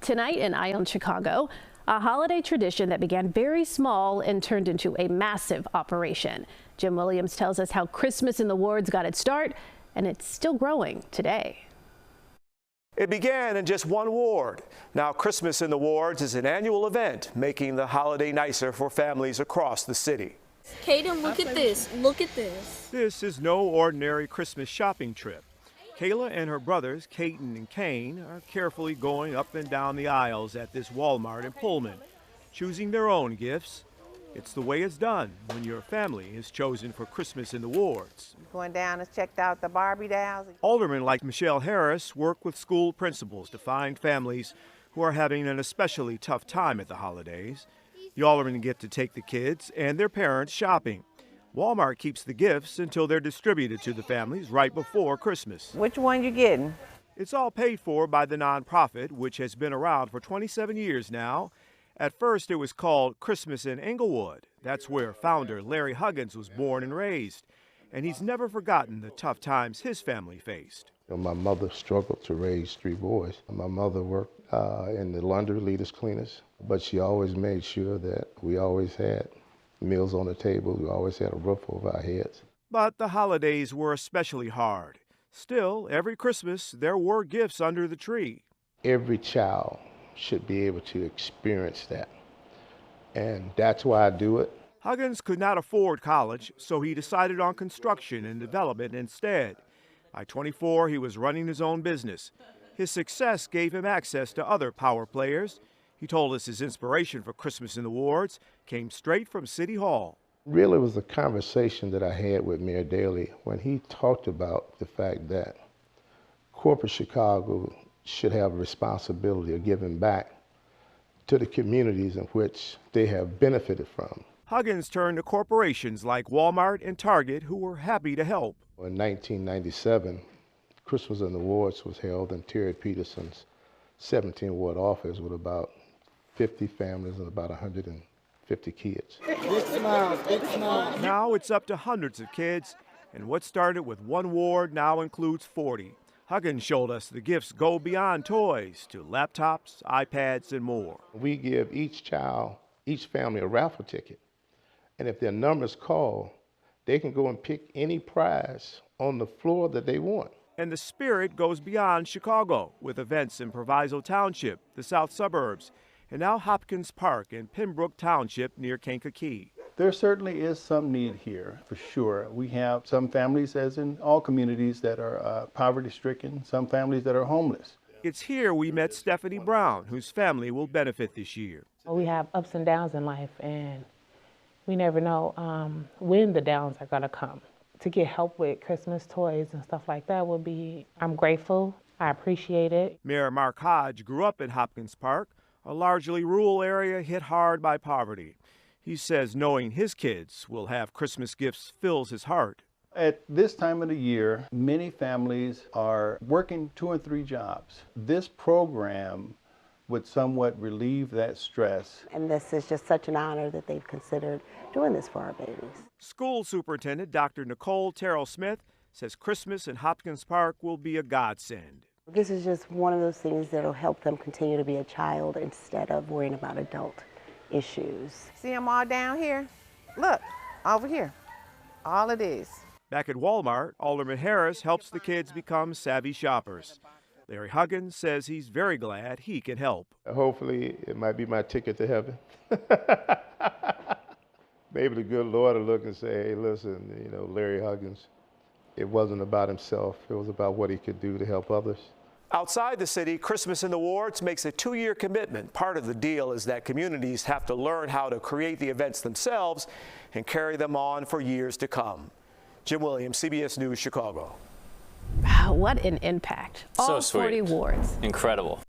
Tonight in Eye on Chicago, a holiday tradition that began very small and turned into a massive operation. Jim Williams tells us how Christmas in the wards got its start, and it's still growing today. It began in just one ward. Now Christmas in the wards is an annual event, making the holiday nicer for families across the city. Kaden, look at this. Look at this. This is no ordinary Christmas shopping trip. Kayla and her brothers, Caden and Kane, are carefully going up and down the aisles at this Walmart in Pullman, choosing their own gifts. It's the way it's done when your family is chosen for Christmas in the wards. Going down and checked out the Barbie dolls. Aldermen like Michelle Harris work with school principals to find families who are having an especially tough time at the holidays. The aldermen get to take the kids and their parents shopping. Walmart keeps the gifts until they're distributed to the families right before Christmas. Which one you getting? It's all paid for by the nonprofit, which has been around for 27 years now. At first, it was called Christmas in Englewood. That's where founder Larry Huggins was born and raised. And he's never forgotten the tough times his family faced. My mother struggled to raise 3 boys. My mother worked in the laundry, leaders, cleaners, but she always made sure that we always had meals on the table. We always had a roof over our heads. But the holidays were especially hard. Still, every Christmas, there were gifts under the tree. Every child should be able to experience that. And that's why I do it. Huggins could not afford college, so he decided on construction and development instead. By 24, he was running his own business. His success gave him access to other power players. He told us his inspiration for Christmas in the wards came straight from City Hall. Really, it was a conversation that I had with Mayor Daley when he talked about the fact that corporate Chicago should have a responsibility of giving back to the communities in which they have benefited from. Huggins turned to corporations like Walmart and Target, who were happy to help. In 1997, Christmas in the wards was held in Terry Peterson's 17-ward office with about 50 families and about 150 kids. Now it's up to hundreds of kids, and what started with one ward now includes 40. Huggins showed us the gifts go beyond toys to laptops, iPads, and more. We give each child, each family a raffle ticket, and if their number's called, they can go and pick any prize on the floor that they want. And the spirit goes beyond Chicago with events in Proviso Township, the south suburbs, and now Hopkins Park in Pembroke Township near Kankakee. There certainly is some need here, for sure. We have some families, as in all communities, that are poverty-stricken, some families that are homeless. It's here we met Stephanie Brown, whose family will benefit this year. We have ups and downs in life, and we never know when the downs are going to come. To get help with Christmas toys and stuff like that would be, I'm grateful, I appreciate it. Mayor Mark Hodge grew up in Hopkins Park, a largely rural area hit hard by poverty. He says knowing his kids will have Christmas gifts fills his heart. At this time of the year, many families are working 2 and 3 jobs. This program would somewhat relieve that stress. And this is just such an honor that they've considered doing this for our babies. School Superintendent Dr. Nicole Terrell-Smith says Christmas in Hopkins Park will be a godsend. This is just one of those things that will help them continue to be a child instead of worrying about adult issues. See them all down here? Look, over here. All of these. Back at Walmart, Alderman Harris helps the kids become savvy shoppers. Larry Huggins says he's very glad he can help. Hopefully, it might be my ticket to heaven. Maybe the good Lord will look and say, hey, listen, you know, Larry Huggins, it wasn't about himself. It was about what he could do to help others. Outside the city, Christmas in the wards makes a 2-year commitment. Part of the deal is that communities have to learn how to create the events themselves and carry them on for years to come. Jim Williams, CBS News, Chicago. Wow, what an impact. All So sweet. 40 wards. Incredible.